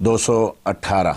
218।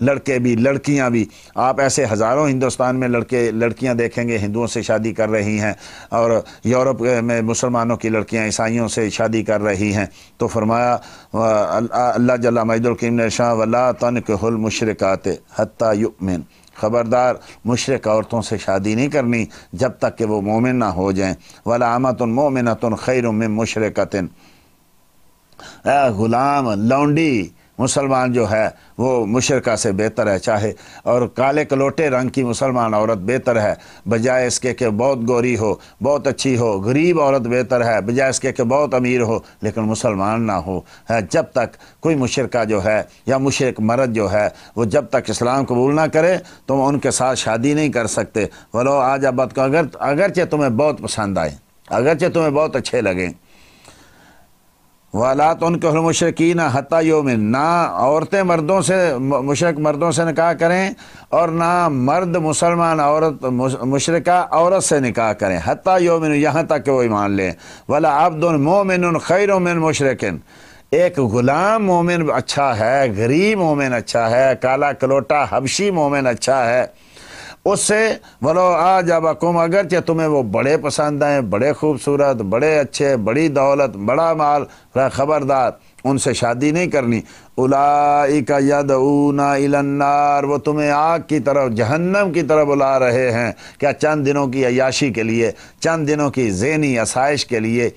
لڑکے بھی لڑکیاں بھی، آپ ایسے ہزاروں ہندوستان میں لڑکیاں دیکھیں گے ہندوؤں سے شادی کر رہی ہیں، اور یورپ میں مسلمانوں کی لڑکیاں عیسائیوں سے شادی کر رہی ہیں۔ تو فرمایا اللہ جل مجدہ الکریم نے ارشاد وَلَا تَنْكِحُوا الْمُشْرِكَاتِ حَتَّى يُؤْمِنْ، خبردار مشرک عورتوں سے شادی نہیں کرنی جب تک کہ وہ مومن نہ ہو جائیں۔ وَلَأَمَةٌ مُؤْمِنَةٌ خَيْرٌ مِّن مُشْرِكَةٍ، غلام لونڈی مسلمان جو ہے وہ مشرکہ سے بہتر ہے، چاہے اور کالے کلوٹے رنگ کی مسلمان عورت بہتر ہے بجائے اس کے کہ بہت گوری ہو، بہت اچھی ہو۔ غریب عورت بہتر ہے بجائے اس کے کہ بہت امیر ہو لیکن مسلمان نہ ہو۔ جب تک کوئی مشرکہ جو ہے یا مشرک مرد جو ہے وہ جب تک اسلام قبول نہ کرے تم ان کے ساتھ شادی نہیں کر سکتے، ولو آج ابد کو اگرچہ تمہیں بہت پسند آئے، اگرچہ تمہیں بہت اچھے لگیں۔ وَلَا تُنْكِحُوا الْمُشْرِكِينَ حَتَّى يُؤْمِنُوا، نہ عورتیں مردوں سے مشرک مردوں سے نکاح کریں اور نہ مرد مسلمان عورت مشرکہ عورت سے نکاح کریں، حَتَّى يُؤْمِنُوا، یہاں تک کہ وہ ایمان لیں۔ وَلَعَبْدٌ مُؤْمِنٌ خَيْرٌ مِّن مُشْرِكٍ، ایک غلام مومن اچھا ہے، غریب مومن اچھا ہے، کالا کلوٹا حبشی مومن اچھا ہے اس سے ولو اعجبکم، اگرچہ تمہیں وہ بڑے پسند آئیں، بڑے خوبصورت، بڑے اچھے، بڑی دولت، بڑا مال، خبردار ان سے شادی نہیں کرنی۔ اولئک یدعون الی النار، وہ تمہیں آگ کی طرف، جہنم کی طرف بلا رہے ہیں، کیا چند دنوں کی عیاشی کے لیے، چند دنوں کی ذہنی آسائش کے لیے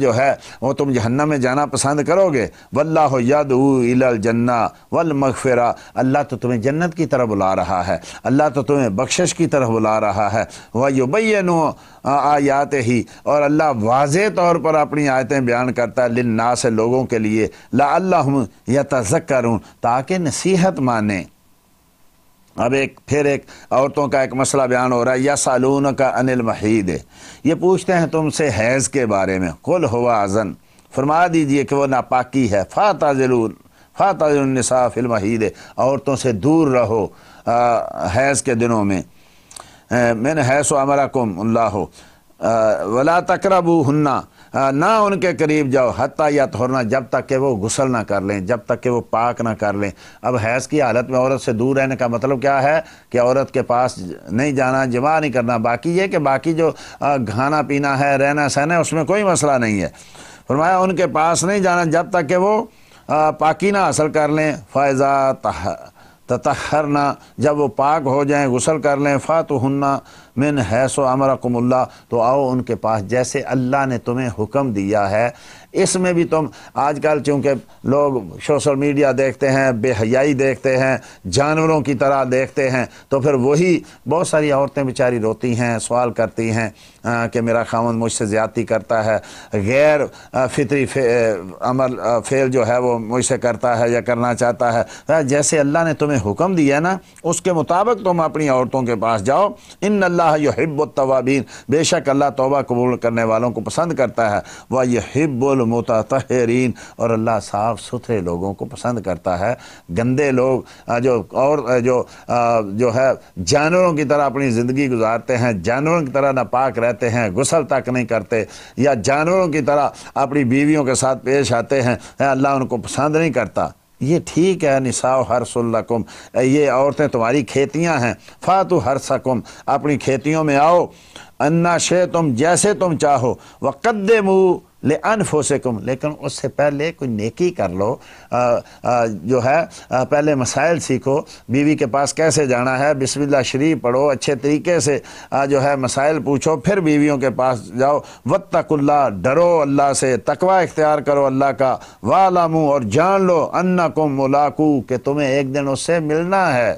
جو ہے وہ تم جہنم میں جانا پسند کرو گے؟ واللہ یدعو الی الجنہ والمغفرہ، اللہ تو تمہیں جنت کی طرف بلا رہا ہے، اللہ تو تمہیں بخشش کی طرف بلا رہا ہے۔ وَيُبَيِّنُ آیاتہ، اور اللہ واضح طور پر اپنی آیتیں بیان کرتا ہے للناس، لوگوں کے لیے، لعلہم یتذکرون، تاکہ نصیحت مانیں۔ اب پھر ایک عورتوں کا ایک مسئلہ بیان ہو رہا ہے، یسألونک عن المحیض، یہ پوچھتے ہیں تم سے حیض کے بارے میں، قل هو اذن، فرما دیجئے کہ وہ ناپاکی ہے، فاعتزلوا النساء فی المحیض، عورتوں سے دور رہو حیض کے دنوں میں، من حیث امرکم اللہ، ولا تقربوہن، نہ ان کے قریب جاؤ، حتیٰ یطہرن، جب تک کہ وہ غسل نہ کر لیں، جب تک کہ وہ پاک نہ کر لیں۔ اب حیض کی حالت میں عورت سے دور رہنے کا مطلب کیا ہے کہ عورت کے پاس نہیں جانا، جماع نہیں کرنا، باقی یہ کہ باقی جو کھانا پینا ہے، رہنا سہنا ہے، اس میں کوئی مسئلہ نہیں ہے۔ فرمایا ان کے پاس نہیں جانا جب تک کہ وہ پاکی نہ حاصل کر لیں۔ فَإِذَا تطہرنا، جب وہ پاک ہو جائیں، غسل کر لیں، فاتوہن من حیث امرکم اللہ، تو آؤ ان کے پاس جیسے اللہ نے تمہیں حکم دیا ہے۔ اس میں بھی تم آج کل چونکہ لوگ سوشل میڈیا دیکھتے ہیں، بے حیائی دیکھتے ہیں، جانوروں کی طرح دیکھتے ہیں، تو پھر وہی بہت ساری عورتیں بیچاری روتی ہیں، سوال کرتی ہیں کہ میرا خاوند مجھ سے زیادتی کرتا ہے، غیر فطری عمل فعل جو ہے وہ مجھ سے کرتا ہے یا کرنا چاہتا ہے۔ جیسے اللہ نے تمہیں حکم دیا نا اس کے مطابق تم اپنی عورتوں کے پاس جاؤ۔ ان اللہ یحب التوابین، بے شک اللہ توبہ قبول کرنے والوں کو پسند کرتا ہے۔ وَيُحِبُّ الْمُتَطَہِّرِينَ، اور اللہ صاف ستھرے لوگوں کو پسند کرتا ہے۔ گندے لوگ جو ہے جانوروں کی طرح اپنی زندگی گزارتے ہیں، جانوروں کی طرح ناپاک رہتے ہیں، غسل تک نہیں کرتے، یا جانوروں کی طرح اپنی بیویوں کے ساتھ پیش آتے ہیں، اللہ ان کو پسند نہیں کرتا۔ یہ ٹھیک ہے، نساء حرث لکم، یہ عورتیں تمہاری کھیتیاں ہیں، فاتوا حرثکم، اپنی کھیتیوں میں آؤ، انا شئتم، جیسے تم چاہو، وقدموا لانفسکم، لیکن اس سے پہلے کوئی نیکی کر لو، جو ہے پہلے مسائل سیکھو، بیوی کے پاس کیسے جانا ہے، بسم اللہ شریف پڑھو، اچھے طریقے سے جو ہے مسائل پوچھو، پھر بیویوں کے پاس جاؤ۔ واتقوا اللہ، ڈرو اللہ سے، تقوی اختیار کرو اللہ کا۔ واعلموا، اور جان لو، انکم ملاقو، کہ تمہیں ایک دن اس سے ملنا ہے۔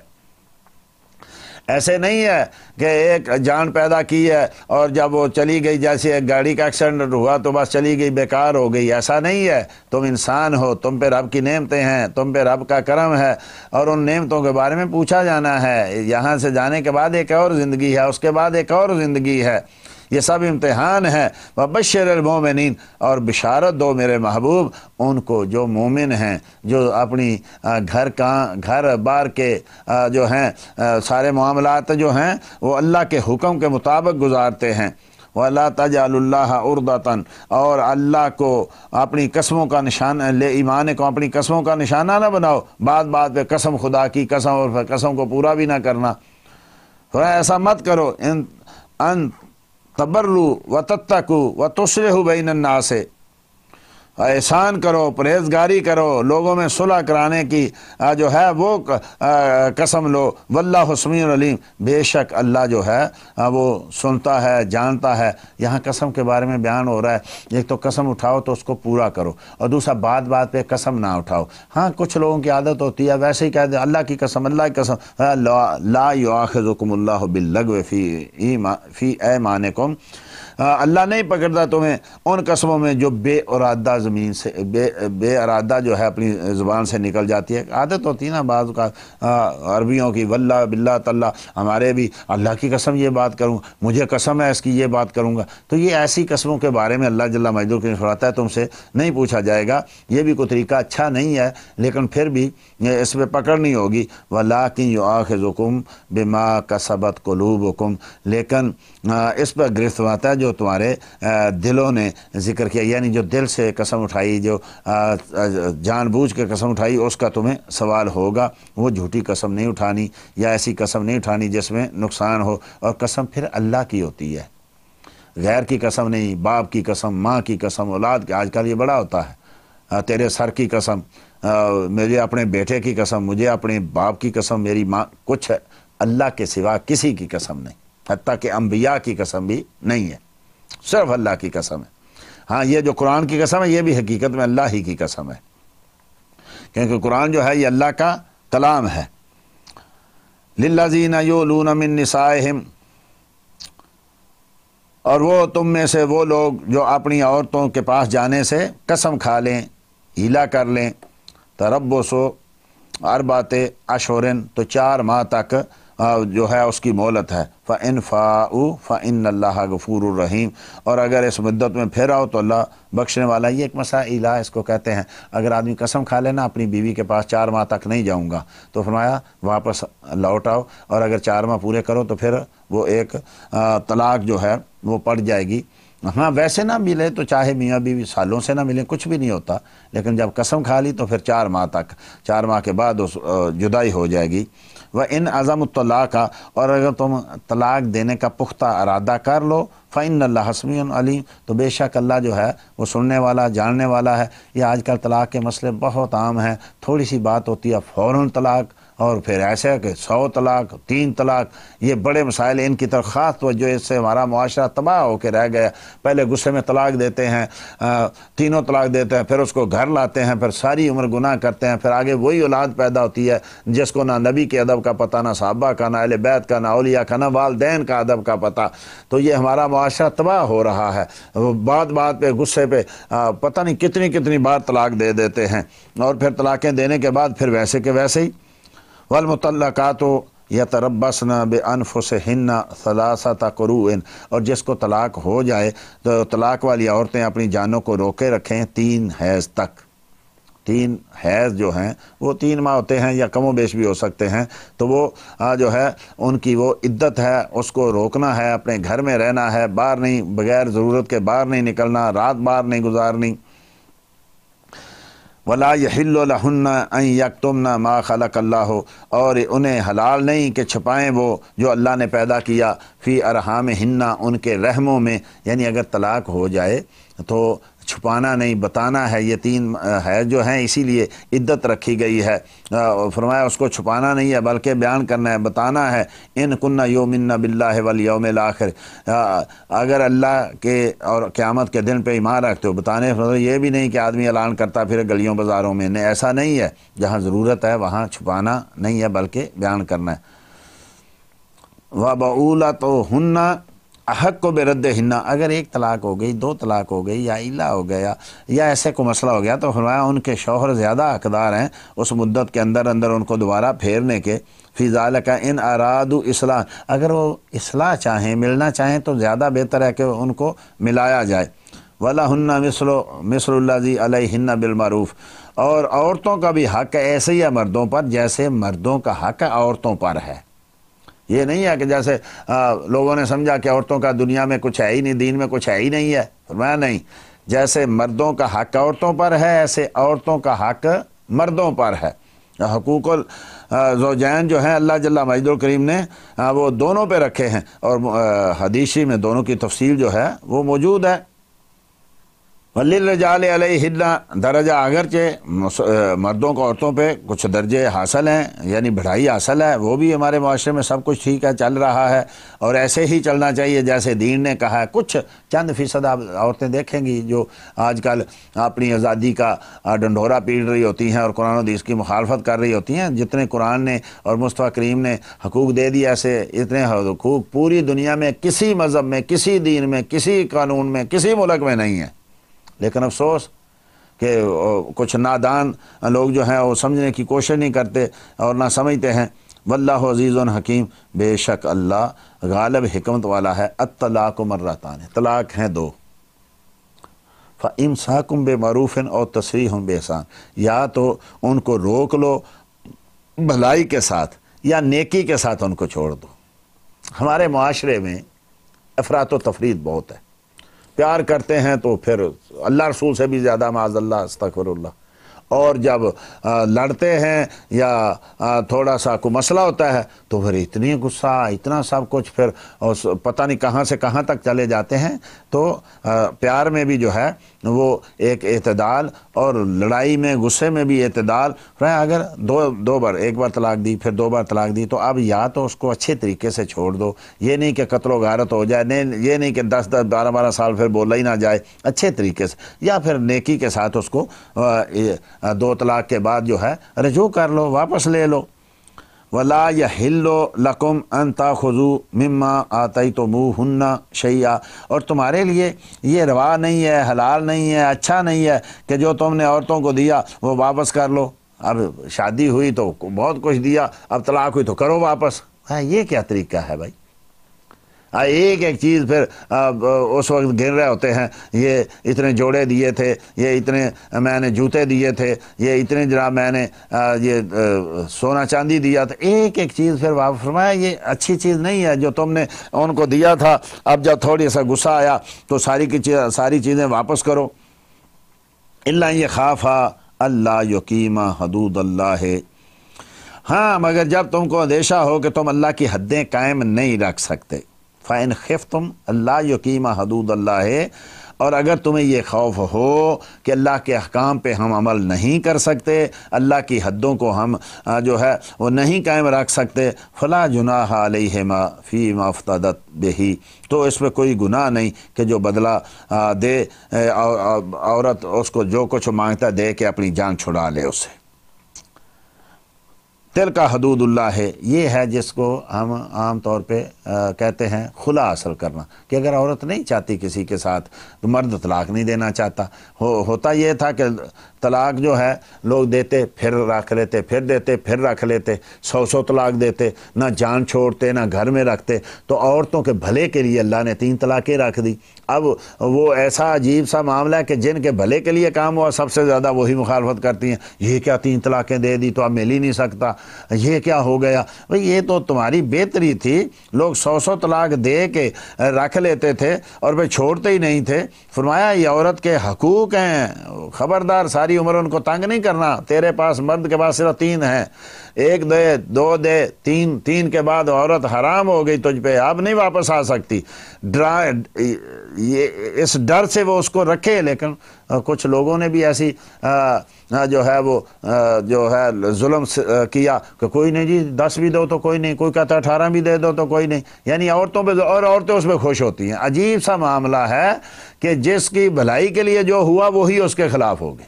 ایسے نہیں ہے کہ ایک جان پیدا کی ہے اور جب وہ چلی گئی، جیسے ایک گاڑی کا ایکسیڈنٹ ہوا تو بس چلی گئی، بیکار ہو گئی، ایسا نہیں ہے۔ تم انسان ہو، تم پہ رب کی نعمتیں ہیں، تم پہ رب کا کرم ہے، اور ان نعمتوں کے بارے میں پوچھا جانا ہے۔ یہاں سے جانے کے بعد ایک اور زندگی ہے، اس کے بعد ایک اور زندگی ہے، یہ سب امتحان ہے۔ وبشر المومنین، اور بشارت دو میرے محبوب ان کو جو مومن ہیں، جو اپنی گھر بار کے جو ہیں سارے معاملات جو ہیں وہ اللہ کے حکم کے مطابق گزارتے ہیں۔ وَلَا تَجْعَلُوا اللَّهَ عُرْضَةً، اور اللہ کو اپنی قسموں کا نشان ایمان کو اپنی قسموں کا نشانہ نہ بناؤ، بات بات پہ قسم خدا کی قسم اور پھر قسم کو پورا بھی نہ کرنا۔ ایسا مت کرو، ان تبروا وتتقوا وتصلحوا بین الناس، احسان کرو، پرہیزگاری کرو، لوگوں میں صلح کرانے کی جو ہے وہ قسم لو۔ واللہ سمیع علیم، بے شک اللہ جو ہے وہ سنتا ہے، جانتا ہے۔ یہاں قسم کے بارے میں بیان ہو رہا ہے، ایک تو قسم اٹھاؤ تو اس کو پورا کرو، اور دوسرا بات بات پہ قسم نہ اٹھاؤ۔ ہاں کچھ لوگوں کی عادت ہوتی ہے ویسے ہی کہہ دیں اللہ کی قسم، اللہ کی قسم، لا یؤاخذکم اللہ باللغو فی ایمانکم، اللہ نہیں پکڑتا تمہیں ان قسموں میں جو بے ارادہ زمین سے بے ارادہ جو ہے اپنی زبان سے نکل جاتی ہے۔ عادت ہوتی ہے نا بعض کا عربیوں کی، واللہ باللہ تاللہ، ہمارے بھی اللہ کی قسم یہ بات کروں، مجھے قسم ہے اس کی یہ بات کروں گا۔ تو یہ ایسی قسموں کے بارے میں اللہ جل مجدور کی فرماتا ہے تم سے نہیں پوچھا جائے گا۔ یہ بھی کوئی طریقہ اچھا نہیں ہے، لیکن پھر بھی اس پہ پکڑ نہیں ہوگی۔ وَلَٰكِن يُؤَاخِذُكُم بِمَا كَسَبَتْ قُلُوبُكُم، لیکن اس پر گرفت آتا ہے جو تمہارے دلوں نے ذکر کیا، یعنی جو دل سے قسم اٹھائی، جو جان بوجھ کے قسم اٹھائی، اس کا تمہیں سوال ہوگا۔ وہ جھوٹی قسم نہیں اٹھانی یا ایسی قسم نہیں اٹھانی جس میں نقصان ہو، اور قسم پھر اللہ کی ہوتی ہے، غیر کی قسم نہیں۔ باپ کی قسم، ماں کی قسم، اولاد کی، آج کل یہ بڑا ہوتا ہے، تیرے سر کی قسم، مجھے اپنے بیٹے کی قسم، مجھے اپنے باپ کی قسم، میری ماں، کچھ اللہ کے سوا کسی کی قسم نہیں، حتیٰ کہ انبیاء کی قسم بھی نہیں ہے، صرف اللہ کی قسم ہے۔ ہاں یہ جو قرآن کی قسم ہے یہ بھی حقیقت میں اللہ ہی کی قسم ہے، کیونکہ قرآن جو ہے یہ اللہ کا کلام ہے۔ للذین یؤلون من نسائہم، اور وہ تم میں سے وہ لوگ جو اپنی عورتوں کے پاس جانے سے قسم کھا لیں، ہیلا کر لیں، تربصوا اربعۃ اشہر، تو 4 ماہ تک جو ہے اس کی مہلت ہے۔ فَإِنْ فَاءُوا فَإِنَّ اللَّهَ غَفُورٌ رَحِيمٌ، اور اگر اس مدت میں پھر آؤ تو اللہ بخشنے والا۔ یہ ایک مسئلہ اس کو کہتے ہیں، اگر آدمی قسم کھا لینا اپنی بیوی کے پاس 4 ماہ تک نہیں جاؤں گا، تو فرمایا واپس لوٹ آؤ، اور اگر 4 ماہ پورے کرو تو پھر وہ ایک طلاق جو ہے وہ پڑ جائے گی۔ ہاں ویسے نہ ملے تو چاہے میاں بیوی سالوں سے نہ ملیں کچھ بھی نہیں ہوتا، لیکن جب قسم کھا لی تو پھر 4 ماہ تک، 4 ماہ کے بعد جدائی ہو جائے گی۔ وَإِنْ عَزَمُوا الطَّلَاقَ، اور اگر تم طلاق دینے کا پختہ ارادہ کر لو، فَإِنَّ اللَّهَ سَمِيعٌ عَلِيمٌ، تو بے شک اللہ جو ہے وہ سننے والا، جاننے والا ہے۔ یہ آج کل طلاق کے مسئلے بہت عام ہیں، تھوڑی سی بات ہوتی ہے فوراً طلاق، اور پھر ایسے کہ 100 طلاق، 3 طلاق، یہ بڑے مسائل، ان کی طرف خاص توجہ، اس سے ہمارا معاشرہ تباہ ہو کے رہ گیا۔ پہلے غصے میں طلاق دیتے ہیں، 3 طلاق دیتے ہیں، پھر اس کو گھر لاتے ہیں، پھر ساری عمر گناہ کرتے ہیں، پھر آگے وہی اولاد پیدا ہوتی ہے جس کو نہ نبی کے ادب کا پتہ، نہ صحابہ کا، نہ اہل بیت کا، نہ اولیاء کا، نہ والدین کا ادب کا پتہ۔ تو یہ ہمارا معاشرہ تباہ ہو رہا ہے، بات بات پہ غصے پہ پتہ نہیں کتنی بار طلاق دے دیتے ہیں، اور پھر طلاقیں دینے کے بعد پھر ویسے کے ویسے ہی۔ والمطلقات یتربصن بانفسہن 3 قروء، اور جس کو طلاق ہو جائے تو طلاق والی عورتیں اپنی جانوں کو روکے رکھیں 3 حیض تک۔ 3 حیض جو ہیں وہ 3 ماہ ہوتے ہیں یا کم و بیش بھی ہو سکتے ہیں، تو وہ جو ہے ان کی وہ عدت ہے، اس کو روکنا ہے، اپنے گھر میں رہنا ہے، باہر نہیں، بغیر ضرورت کے باہر نہیں نکلنا، رات باہر نہیں گزارنی۔ وَلَا يَحِلُّ لَهُنَّ أَن يَكْتُمْنَ مَا خَلَقَ اللَّهُ، اور انہیں حلال نہیں کہ چھپائیں وہ جو اللہ نے پیدا کیا، فی ارحامہن، ان کے رحموں میں، یعنی اگر طلاق ہو جائے تو چھپانا نہیں، بتانا ہے۔ یہ 3 حیض جو ہیں اسی لیے عدت رکھی گئی ہے، فرمایا اس کو چھپانا نہیں ہے بلکہ بیان کرنا ہے، بتانا ہے۔ ان کن یؤمن باللہ والیوم الاخر، اگر اللہ کے اور قیامت کے دن پہ ایمان رکھتے ہو، بتانے یہ بھی نہیں کہ آدمی اعلان کرتا پھر گلیوں بازاروں میں، نہیں، ایسا نہیں ہے، جہاں ضرورت ہے وہاں چھپانا نہیں ہے بلکہ بیان کرنا ہے۔ وَبَعُولَتُهُنَّ احق بردہن، اگر 1 طلاق ہو گئی، 2 طلاق ہو گئی، یا علا ہو گیا، یا ایسے کو مسئلہ ہو گیا، تو فرمایا ان کے شوہر زیادہ حقدار ہیں اس مدت کے اندر ان کو دوبارہ پھیرنے کے۔ فی ذالک ان ارادوا اصلاح، اگر وہ اصلاح چاہیں، ملنا چاہیں، تو زیادہ بہتر ہے کہ ان کو ملایا جائے۔ وَلَهُنَّ مِثْلُ الَّذِي عَلَيْهِنَّ بِالْمَعْرُوفِ، اور عورتوں کا بھی حق ایسے ہی ہے مردوں پر جیسے مردوں کا حق عورتوں پر ہے۔ یہ نہیں ہے کہ جیسے لوگوں نے سمجھا کہ عورتوں کا دنیا میں کچھ ہے ہی نہیں، دین میں کچھ ہے ہی نہیں ہے. فرمایا نہیں، جیسے مردوں کا حق عورتوں پر ہے ایسے عورتوں کا حق مردوں پر ہے. حقوق الزوجین جو ہیں اللہ جل مجدہ الکریم نے وہ دونوں پہ رکھے ہیں، اور حدیثی میں دونوں کی تفصیل جو ہے وہ موجود ہے. وَلِلرِّجَالِ عَلَيْهِنَّ درجہ، اگرچہ مردوں کو عورتوں پہ کچھ درجے حاصل ہیں، یعنی بڑھائی حاصل ہے، وہ بھی ہمارے معاشرے میں سب کچھ ٹھیک ہے، چل رہا ہے، اور ایسے ہی چلنا چاہیے جیسے دین نے کہا ہے. کچھ چند فیصد آپ عورتیں دیکھیں گی جو آج کل اپنی آزادی کا ڈنڈورا پیٹ رہی ہوتی ہیں اور قرآن و حدیث کی مخالفت کر رہی ہوتی ہیں. جتنے قرآن نے اور مصطفیٰ کریم نے حقوق دے دیے، ایسے اتنے حقوق پوری دنیا میں کسی مذہب میں، کسی دین میں، کسی قانون میں، کسی ملک میں نہیں ہے. لیکن افسوس کہ کچھ نادان لوگ جو ہیں وہ سمجھنے کی کوشش نہیں کرتے اور نہ سمجھتے ہیں. واللہ عزیز حکیم، بے شک اللہ غالب حکمت والا ہے. الطلاق مرتان، طلاق ہیں 2. فَإِمْسَاكُمْ بِمَعْرُوفٍ اور تسریح بِإِحْسَان، یا تو ان کو روک لو بھلائی کے ساتھ یا نیکی کے ساتھ ان کو چھوڑ دو. ہمارے معاشرے میں افراط و تفریط بہت ہے. پیار کرتے ہیں تو پھر اللہ رسول سے بھی زیادہ معاذ اللہ استغفر اللہ، اور جب لڑتے ہیں یا تھوڑا سا کوئی مسئلہ ہوتا ہے تو پھر اتنی غصہ، اتنا سب کچھ، پھر پتہ نہیں کہاں سے کہاں تک چلے جاتے ہیں. تو پیار میں بھی جو ہے وہ ایک اعتدال، اور لڑائی میں غصے میں بھی اعتدال. اگر دو بار، ایک بار طلاق دی پھر 2 بار طلاق دی، تو اب یا تو اس کو اچھے طریقے سے چھوڑ دو، یہ نہیں کہ قتل و غارت ہو جائے، یہ نہیں کہ 10 12 سال پھر بولا ہی نہ جائے، اچھے طریقے سے، یا پھر نیکی کے ساتھ اس کو 2 طلاق کے بعد جو ہے رجوع کر لو، واپس لے لو. وَلَا يَحِلُّ لَكُمْ أَن تَأْخُذُوا مِمَّا آتَيْتُمُوهُنَّ شَيْئًا، اور تمہارے لیے یہ روا نہیں ہے، حلال نہیں ہے، اچھا نہیں ہے کہ جو تم نے عورتوں کو دیا وہ واپس کر لو. اب شادی ہوئی تو بہت کچھ دیا، اب طلاق ہوئی تو کرو واپس. یہ کیا طریقہ ہے بھائی؟ ایک ایک چیز پھر اس وقت گر رہے ہوتے ہیں، یہ اتنے جوڑے دیے تھے، یہ اتنے میں نے جوتے دیے تھے، یہ اتنے جناب میں نے یہ سونا چاندی دیا تھا. ایک ایک چیز پھر واپس. فرمایا یہ اچھی چیز نہیں ہے جو تم نے ان کو دیا تھا، اب جب تھوڑی سا غصہ آیا تو ساری چیزیں واپس کرو. الا یخافا اللہ یقیم حدود اللہ، ہاں مگر جب تم کو اندیشہ ہو کہ تم اللہ کی حدیں قائم نہیں رکھ سکتے. فَإِنْ خِفْتُمْ اللہ یقیم حدود اللہ، اور اگر تمہیں یہ خوف ہو کہ اللہ کے احکام پہ ہم عمل نہیں کر سکتے، اللہ کی حدوں کو ہم جو ہے وہ نہیں قائم رکھ سکتے، فلا جناح علیہما فیما افتدت بہ، تو اس میں کوئی گناہ نہیں کہ جو بدلہ دے عورت اس کو جو کچھ مانگتا دے کے اپنی جان چھڑا لے اسے. تل کا حدود اللہ ہے، یہ ہے جس کو ہم عام طور پہ کہتے ہیں خلا حاصل کرنا، کہ اگر عورت نہیں چاہتی کسی کے ساتھ تو مرد طلاق نہیں دینا چاہتا. ہوتا یہ تھا کہ طلاق جو ہے لوگ دیتے پھر رکھ لیتے، پھر دیتے پھر رکھ لیتے، 100 طلاق دیتے، نہ جان چھوڑتے نہ گھر میں رکھتے. تو عورتوں کے بھلے کے لیے اللہ نے 3 طلاقیں رکھ دی. اب وہ ایسا عجیب سا معاملہ ہے کہ جن کے بھلے کے لیے کام ہوا سب سے زیادہ وہی مخالفت کرتی ہیں. یہ کیا 3 طلاقیں دے دی تو اب مل ہی نہیں سکتا، یہ کیا ہو گیا؟ بھئی یہ تو تمہاری بہتری تھی، لوگ 100 طلاق دے کے رکھ لیتے تھے اور پھر چھوڑتے ہی نہیں تھے. فرمایا یہ عورت کے حقوق ہیں، خبردار ساری عمر ان کو تنگ نہیں کرنا. تیرے پاس مرد کے پاس صرف 3 ہیں، 1 دے 2 دے 3 کے بعد عورت حرام ہو گئی تجھ پہ، اب نہیں واپس آ سکتی. اس ڈر سے وہ اس کو رکھے. لیکن کچھ لوگوں نے بھی ایسی جو ہے وہ جو ہے ظلم کیا کہ کوئی نہیں جی 10 بھی دو تو کوئی نہیں، کوئی کہتا 18 بھی دے دو تو کوئی نہیں، یعنی عورتوں پہ، اور عورتیں اس پہ خوش ہوتی ہیں. عجیب سا معاملہ ہے کہ جس کی بھلائی کے لیے جو ہوا وہی اس کے خلاف ہو گئی.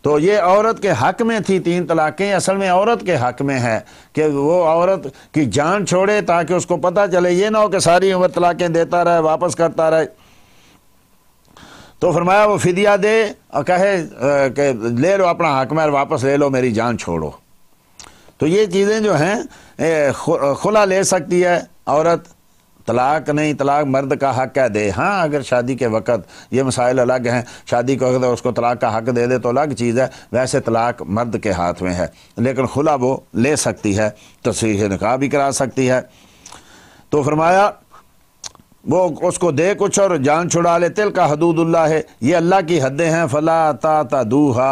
تو یہ عورت کے حق میں تھی 3 طلاقیں، اصل میں عورت کے حق میں ہے کہ وہ عورت کی جان چھوڑے تاکہ اس کو پتہ چلے، یہ نہ ہو کہ ساری عمر طلاقیں دیتا رہے، واپس کرتا رہے. تو فرمایا وہ فدیہ دے اور کہے کہ لے لو اپنا حق میں، واپس لے لو، میری جان چھوڑو. تو یہ چیزیں جو ہیں خلا لے سکتی ہے عورت، طلاق نہیں، طلاق مرد کا حق ہے دے، ہاں اگر شادی کے وقت یہ مسائل الگ ہیں، شادی کے وقت اس کو طلاق کا حق دے دے تو الگ چیز ہے، ویسے طلاق مرد کے ہاتھ میں ہے، لیکن خلا وہ لے سکتی ہے، تصحیح نکاح بھی کرا سکتی ہے۔ تو فرمایا وہ اس کو دے کچھ اور جان چھڑا لے، تل کا حدود اللہ ہے، یہ اللہ کی حدیں ہیں، فلا تعتدوها،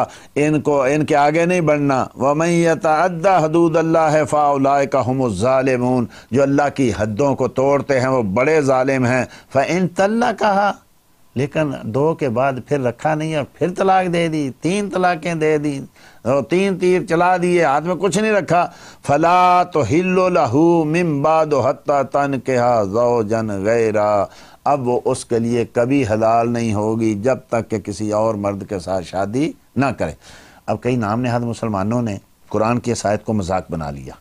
ان کے آگے نہیں بڑھنا، ومن یتعدی حدود اللہ فاولئک هم الظالمون، جو اللہ کی حدوں کو توڑتے ہیں وہ بڑے ظالم ہیں۔ فان طلقها، لیکن 2 کے بعد پھر رکھا نہیں اور پھر طلاق دے دی، 3 طلاقیں دے دی، 3 تیر چلا دیے، ہاتھ میں کچھ نہیں رکھا، فلا تحل له من بعد حتى تنكح زوجا غیرہ، اب وہ اس کے لیے کبھی حلال نہیں ہوگی جب تک کہ کسی اور مرد کے ساتھ شادی نہ کرے۔ اب کئی نام نہاد مسلمانوں نے قرآن کی اس آیت کو مذاق بنا لیا،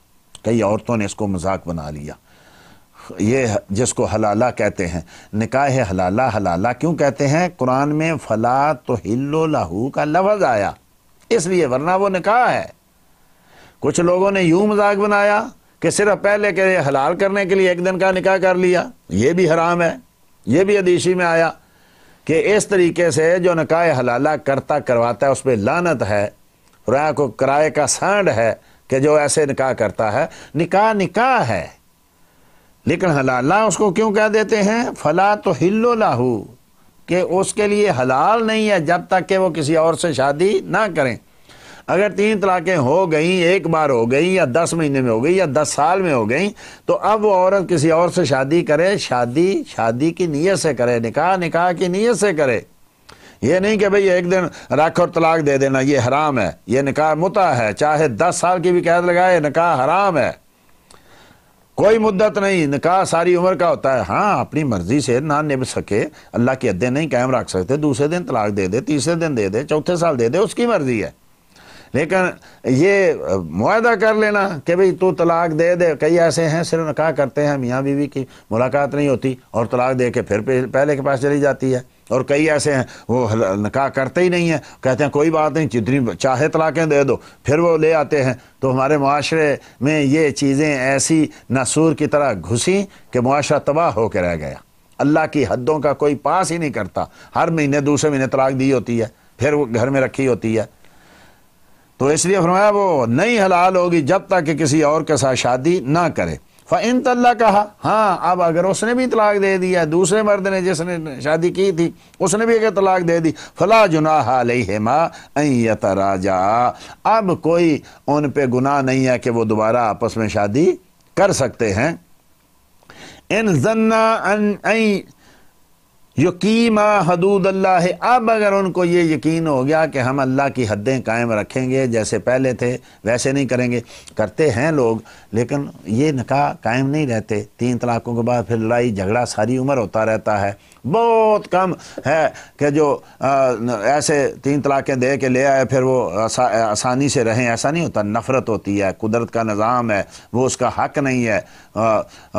کئی عورتوں نے اس کو مذاق بنا لیا، یہ جس کو حلالہ کہتے ہیں، نکاح حلالہ، حلالہ کیوں کہتے ہیں؟ قرآن میں فلا تحل له کا لفظ آیا اس لیے، ورنہ وہ نکاح ہے۔ کچھ لوگوں نے یوں مذاق بنایا کہ صرف پہلے کے حلال کرنے کے لیے 1 دن کا نکاح کر لیا، یہ بھی حرام ہے۔ یہ بھی حدیثی میں آیا کہ اس طریقے سے جو نکاح حلالہ کرتا کرواتا ہے اس پہ لعنت ہے، رائے کو کرائے کا سانڈ ہے کہ جو ایسے نکاح کرتا ہے۔ نکاح نکاح ہے، لیکن حلالہ اس کو کیوں کہہ دیتے ہیں؟ فلا تحل له، کہ اس کے لیے حلال نہیں ہے جب تک کہ وہ کسی اور سے شادی نہ کریں۔ اگر 3 طلاقیں ہو گئیں، 1 بار ہو گئیں یا 10 مہینے میں ہو گئی یا 10 سال میں ہو گئیں، تو اب وہ عورت کسی اور سے شادی کرے، شادی کی نیت سے کرے، نکاح کی نیت سے کرے۔ یہ نہیں کہ بھئی 1 دن رکھ اور طلاق دے دینا، یہ حرام ہے، یہ نکاح متع ہے، چاہے 10 سال کی بھی قید لگائے، نکاح حرام ہے، کوئی مدت نہیں، نکاح ساری عمر کا ہوتا ہے۔ ہاں اپنی مرضی سے نہ نبھ سکے، اللہ کی حدیں نہیں قائم رکھ سکتے، دوسرے دن طلاق دے دے، تیسرے دن دے دے، چوتھے سال دے دے، اس کی مرضی ہے۔ لیکن یہ معاہدہ کر لینا کہ بھئی تو طلاق دے دے، کئی ایسے ہیں صرف نکاح کرتے ہیں، میاں بیوی کی ملاقات نہیں ہوتی اور طلاق دے کے پھر پہلے کے پاس چلی جاتی ہے، اور کئی ایسے ہیں وہ نکاح کرتے ہی نہیں ہیں، کہتے ہیں کوئی بات نہیں، جتنی چاہے طلاقیں دے دو، پھر وہ لے آتے ہیں۔ تو ہمارے معاشرے میں یہ چیزیں ایسی ناسور کی طرح گھسیں کہ معاشرہ تباہ ہو کے رہ گیا، اللہ کی حدوں کا کوئی پاس ہی نہیں کرتا، ہر مہینے دوسرے مہینے طلاق دی ہوتی ہے، پھر وہ گھر میں رکھی ہوتی ہے۔ تو اس لیے فرمایا وہ نہیں حلال ہوگی جب تک کہ کسی اور کے ساتھ شادی نہ کرے۔ فَإِن طَلَّقَهَا، ہاں اب اگر اس نے بھی طلاق دے دیا، دوسرے مرد نے جس نے شادی کی تھی اس نے بھی اگر طلاق دے دی، فَلَا جُنَاحَ عَلَيْهِمَا أَن يَتَرَاجَعَا، اب کوئی ان پہ گناہ نہیں ہے کہ وہ دوبارہ آپس میں شادی کر سکتے ہیں۔ ان ظنّا ان یقیما حدود اللہ، اب اگر ان کو یہ یقین ہو گیا کہ ہم اللہ کی حدیں قائم رکھیں گے، جیسے پہلے تھے ویسے نہیں کریں گے، کرتے ہیں لوگ، لیکن یہ نکاح قائم نہیں رہتے، 3 طلاقوں کے بعد پھر لڑائی جھگڑا ساری عمر ہوتا رہتا ہے۔ بہت کم ہے کہ جو ایسے 3 طلاقیں دے کے لے آئے پھر وہ آسانی سے رہیں، ایسا نہیں ہوتا، نفرت ہوتی ہے، قدرت کا نظام ہے، وہ اس کا حق نہیں ہے،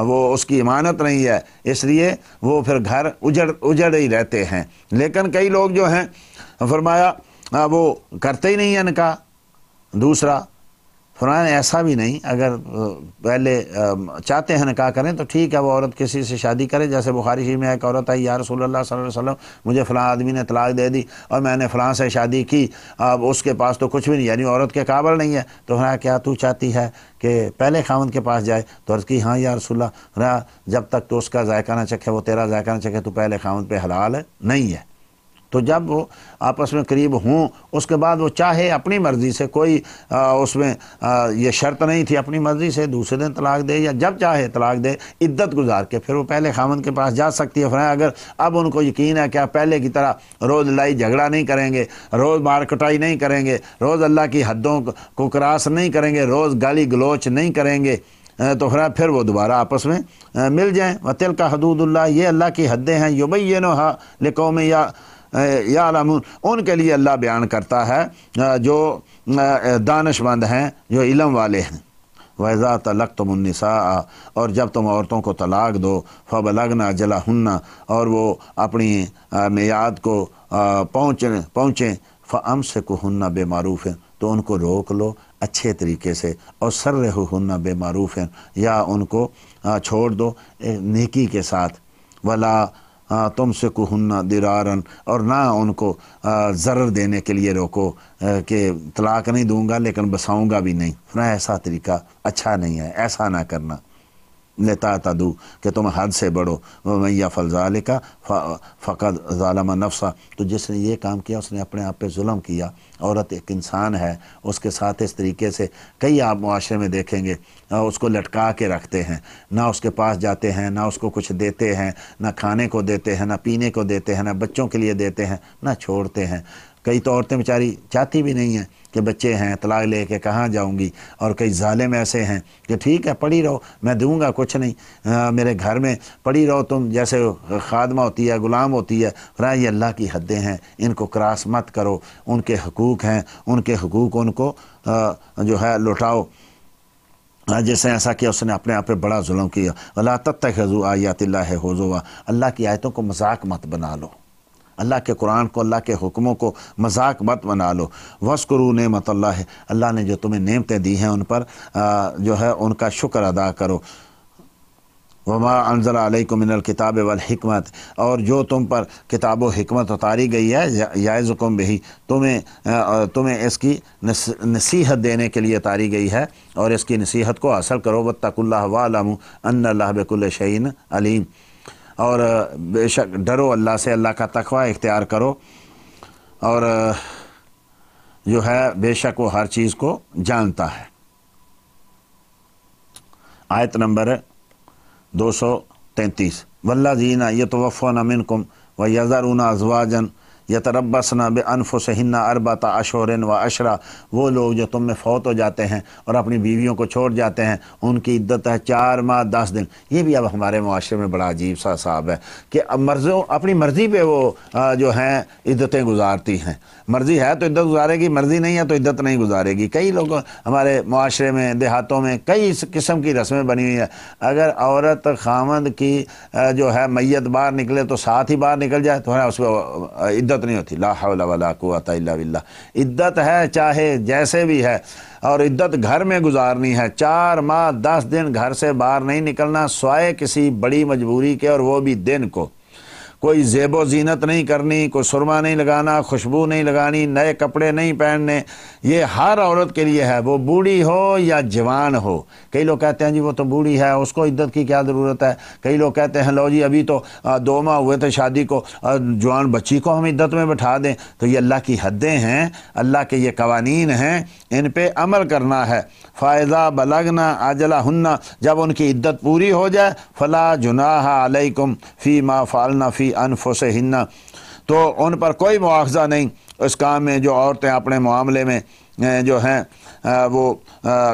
وہ اس کی امانت نہیں ہے، اس لیے وہ پھر گھر اجڑ ہی رہتے ہیں۔ لیکن کئی لوگ جو ہیں فرمایا وہ کرتے ہی نہیں ہیں نکاح دوسرا۔ فرمایا ایسا بھی نہیں، اگر پہلے چاہتے ہیں نکاح کریں تو ٹھیک ہے، وہ عورت کسی سے شادی کرے، جیسے بخاری شریف میں ایک عورت آئی، یا رسول اللہ صلی اللہ علیہ وسلم مجھے فلاں آدمی نے طلاق دے دی اور میں نے فلاں سے شادی کی، اب اس کے پاس تو کچھ بھی نہیں، یعنی عورت کے قابل نہیں ہے، تو فرمایا کیا تو چاہتی ہے کہ پہلے خاوند کے پاس جائے؟ تو عرض کی ہاں یا رسول اللہ، فرمایا جب تک تو اس کا ذائقہ نہ چکھے، وہ تیرا ذائقہ نہ چکھے، تو پہلے خاوند پہ حلال نہیں ہے۔ تو جب وہ آپس میں قریب ہوں اس کے بعد وہ چاہے اپنی مرضی سے، کوئی اس میں یہ شرط نہیں تھی، اپنی مرضی سے دوسرے دن طلاق دے یا جب چاہے طلاق دے، عدت گزار کے پھر وہ پہلے خاوند کے پاس جا سکتی ہے۔ فرمایا اگر اب ان کو یقین ہے کہ آپ پہلے کی طرح روز لڑائی جھگڑا نہیں کریں گے، روز مار کٹائی نہیں کریں گے، روز اللہ کی حدوں کو کراس نہیں کریں گے، روز گالی گلوچ نہیں کریں گے، تو پھر وہ دوبارہ آپس میں مل جائیں۔ وَتِلْكَ حدود اللہ، یہ اللہ کی حدیں ہیں، يُبَيِّنُهَا لِقَوْمٍ یعلمون، ان کے لیے اللہ بیان کرتا ہے جو دانش مند ہیں، جو علم والے ہیں۔ وَإِذَا طَلَّقْتُمُ النِّسَاءَ، اور جب تم عورتوں کو طلاق دو، فَبَلَغْنَ أَجَلَهُنَّ، اور وہ اپنی میعاد کو پہنچیں، فَأَمْسِكُوهُنَّ بِمَعْرُوفٍ، تو ان کو روک لو اچھے طریقے سے، اور سرہن بمعروف، یا ان کو چھوڑ دو نیکی کے ساتھ، ولا تمسکہن درارن، اور نہ ان کو ضرر دینے کے لیے روکو کہ طلاق نہیں دوں گا لیکن بساؤں گا بھی نہیں، ایسا طریقہ اچھا نہیں ہے، ایسا نہ کرنا، لتعتدوا کہ تم حد سے بڑھو، ومن یفعل ذلک فقد ظلم نفسہ، تو جس نے یہ کام کیا اس نے اپنے آپ پہ ظلم کیا۔ عورت ایک انسان ہے، اس کے ساتھ اس طریقے سے کئی آپ معاشرے میں دیکھیں گے اس کو لٹکا کے رکھتے ہیں، نہ اس کے پاس جاتے ہیں، نہ اس کو کچھ دیتے ہیں، نہ کھانے کو دیتے ہیں، نہ پینے کو دیتے ہیں، نہ بچوں کے لیے دیتے ہیں، نہ چھوڑتے ہیں۔ کئی تو عورتیں بیچاری چاہتی بھی نہیں ہیں کہ بچے ہیں، طلاق لے کے کہاں جاؤں گی، اور کئی ظالم ایسے ہیں کہ ٹھیک ہے پڑھی رہو، میں دوں گا کچھ نہیں، میرے گھر میں پڑھی رہو، تم جیسے خادمہ ہوتی ہے، غلام ہوتی ہے۔ یہ اللہ کی حدیں ہیں، ان کو کراس مت کرو، ان کے حقوق ہیں، ان کے حقوق ان کو جو ہے لوٹاؤ۔ جس نے ایسا کیا اس نے اپنے آپ پہ بڑا ظلم کیا۔ وَلَا تَتَّخِذُوا آیَاتِ اللَّهِ هُزُوًا، اللہ کی آیتوں کو مذاق مت بنا لو، اللہ کے قرآن کو، اللہ کے حکموں کو مذاق مت بنا لو۔ وَاذْكُرُوا نِعْمَتَ اللَّهِ، اللہ نے جو تمہیں نعمتیں دی ہیں ان پر جو ہے ان کا شکر ادا کرو۔ وما انزل علیکم من الکتاب والحکمت، اور جو تم پر کتاب و حکمت اتاری گئی ہے، یعظکم بہ، تمہیں اس کی نصیحت دینے کے لیے اتاری گئی ہے، اور اس کی نصیحت کو حاصل کرو۔ واتقوا اللہ واعلموا ان اللہ بکل شیء علیم، اور بے شک ڈرو اللہ سے، اللہ کا تقوی اختیار کرو، اور جو ہے بے شک وہ ہر چیز کو جانتا ہے۔ آیت نمبر 233، والذین یتوفون منکم ویذرون ازواجا یتربصن بانفسہن اربعۃ اشہر وعشرا، وہ لوگ جو تم میں فوت ہو جاتے ہیں اور اپنی بیویوں کو چھوڑ جاتے ہیں، ان کی عدت ہے 4 ماہ 10 دن۔ یہ بھی اب ہمارے معاشرے میں بڑا عجیب سا حساب ہے کہ اب اپنی مرضی پہ وہ جو ہیں عدتیں گزارتی ہیں، مرضی ہے تو عدت گزارے گی، مرضی نہیں ہے تو عدت نہیں گزارے گی۔ کئی لوگ ہمارے معاشرے میں، دیہاتوں میں کئی قسم کی رسمیں بنی ہوئی ہیں، اگر عورت خامند کی جو ہے میت باہر نکلے تو ساتھ ہی باہر نکل جائے تو ہے اس کو عدت نہیں ہوتی۔ لا حول ولا قوۃ الا باللہ، عدت ہے چاہے جیسے بھی ہے، اور عدت گھر میں گزارنی ہے، 4 ماہ 10 دن گھر سے باہر نہیں نکلنا سوائے کسی بڑی مجبوری کے، اور وہ بھی دن کو۔ کوئی زیب و زینت نہیں کرنی، کوئی سرما نہیں لگانا، خوشبو نہیں لگانی، نئے کپڑے نہیں پہننے، یہ ہر عورت کے لیے ہے، وہ بوڑھی ہو یا جوان ہو۔ کئی لوگ کہتے ہیں جی وہ تو بوڑھی ہے، اس کو عدت کی کیا ضرورت ہے۔ کئی لوگ کہتے ہیں لو جی ابھی تو 2 ماہ ہوئے تھے شادی کو، جوان بچی کو ہم عدت میں بٹھا دیں۔ تو یہ اللہ کی حدیں ہیں، اللہ کے یہ قوانین ہیں، ان پہ عمل کرنا ہے۔ فَإِذَا بَلَغْنَا أَجَلَهُنَّ، جب ان کی عدت پوری ہو جائے، فَلَا جُنَاحَ عَلَيْكُمْ فِي مَا فَعَلْنَ فِي أَنفُسِهِنَّ، تو ان پر کوئی مواخذہ نہیں اس کام میں جو عورتیں اپنے معاملے میں جو ہیں وہ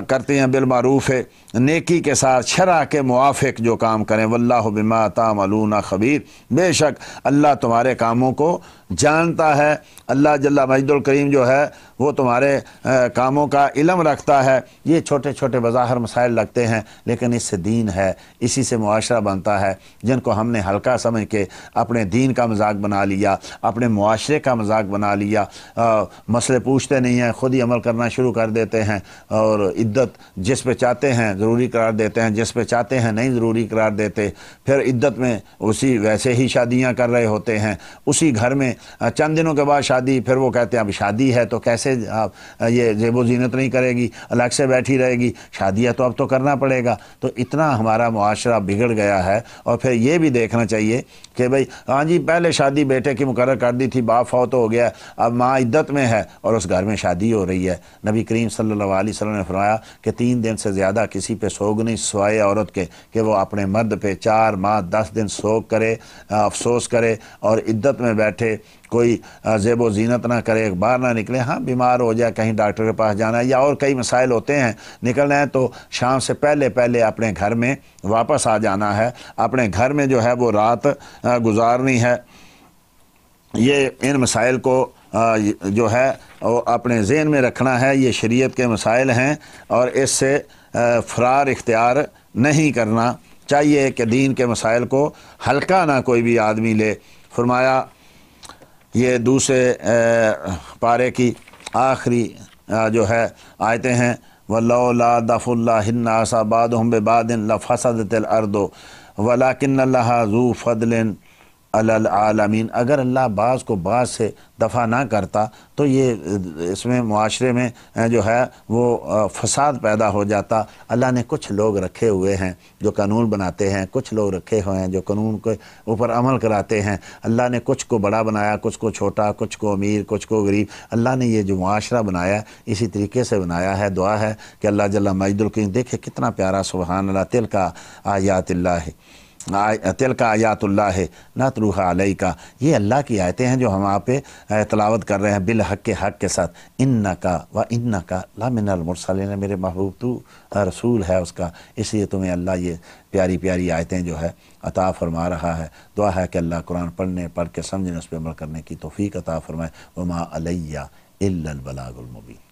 کرتی ہیں بالمعروف، نیکی کے ساتھ شرع کے موافق جو کام کریں۔ واللہ بما تعملون خبیر، بے شک اللہ تمہارے کاموں کو جانتا ہے۔ اللہ جل مجد الکریم جو ہے وہ تمہارے کاموں کا علم رکھتا ہے۔ یہ چھوٹے چھوٹے بظاہر مسائل لگتے ہیں لیکن اس سے دین ہے، اسی سے معاشرہ بنتا ہے، جن کو ہم نے ہلکا سمجھ کے اپنے دین کا مذاق بنا لیا، اپنے معاشرے کا مذاق بنا لیا، مسئلے پوچھتے نہیں ہیں، خود ہی عمل کرنا شروع کر دیتے ہیں، اور عدت جس پہ چاہتے ہیں ضروری قرار دیتے ہیں، جس پہ چاہتے ہیں نہیں ضروری قرار دیتے، پھر عدت میں اسی ویسے ہی شادیاں کر رہے ہوتے ہیں، اسی گھر میں چند دنوں کے بعد شادی، پھر وہ کہتے ہیں اب شادی ہے تو کیسے یہ زیب و زینت نہیں کرے گی، الگ سے بیٹھی رہے گی، شادی ہے تو اب تو کرنا پڑے گا۔ تو اتنا ہمارا معاشرہ بگڑ گیا ہے۔ اور پھر یہ بھی دیکھنا چاہیے کہ بھئی ہاں جی پہلے شادی بیٹے کی مقرر کر دی تھی، باپ فوت ہو گیا، اب ماں عدت میں ہے اور اس گھر میں شادی ہو رہی ہے۔ نبی کریم صلی اللہ علیہ وسلم نے فرمایا کہ 3 دن سے زیادہ کسی پہ سوگ نہیں سوائے عورت کے کہ وہ اپنے مرد پہ 4 ماہ 10 دن سوگ کرے، افسوس کرے اور عدت میں بیٹھے، کوئی زیب و زینت نہ کرے، باہر نہ نکلے۔ ہاں بیمار ہو جائے، کہیں ڈاکٹر کے پاس جانا ہے یا اور کئی مسائل ہوتے ہیں، نکلنا ہے تو شام سے پہلے اپنے گھر میں واپس آ جانا ہے، اپنے گھر میں جو ہے وہ رات گزارنی ہے۔ یہ ان مسائل کو جو ہے وہ اپنے ذہن میں رکھنا ہے، یہ شریعت کے مسائل ہیں اور اس سے فرار اختیار نہیں کرنا چاہیے کہ دین کے مسائل کو ہلکا نہ کوئی بھی آدمی لے۔ فرمایا یہ دوسرے پارے کی آخری جو ہے آیتیں ہیں وَلَوْلَا دَفْعُ اللَّهِ النَّاسَ بَعْضَهُم بِبَعْضٍ لَفَسَدَتِ الْأَرْضُ وَلَكِنَّ اللَّهَ ذُو فَضْلٍ علی العالمین۔ اگر اللہ بعض کو بعض سے دفع نہ کرتا تو یہ اس میں معاشرے میں جو ہے وہ فساد پیدا ہو جاتا۔ اللہ نے کچھ لوگ رکھے ہوئے ہیں جو قانون بناتے ہیں، کچھ لوگ رکھے ہوئے ہیں جو قانون کے اوپر عمل کراتے ہیں۔ اللہ نے کچھ کو بڑا بنایا، کچھ کو چھوٹا، کچھ کو امیر، کچھ کو غریب۔ اللہ نے یہ جو معاشرہ بنایا ہے اسی طریقے سے بنایا ہے۔ دعا ہے کہ اللہ جل مجد الکریم، دیکھے کتنا پیارا، سبحان اللہ، تلک آیات اللہ تلک آیات اللہ نتلوہا علیک، یہ اللہ کی آیتیں ہیں جو ہم آپ پہ تلاوت کر رہے ہیں بالحق کے حق کے ساتھ۔ انکا و انکا لمن المرسلین، میرے محبوب تو رسول ہے اس کا، اس لیے تمہیں اللہ یہ پیاری پیاری آیتیں جو ہے عطا فرما رہا ہے۔ دعا ہے کہ اللہ قرآن پڑھ کے سمجھنے، اس پہ عمل کرنے کی توفیق عطا فرمائے۔ وما علیہ الا البلاغ المبین۔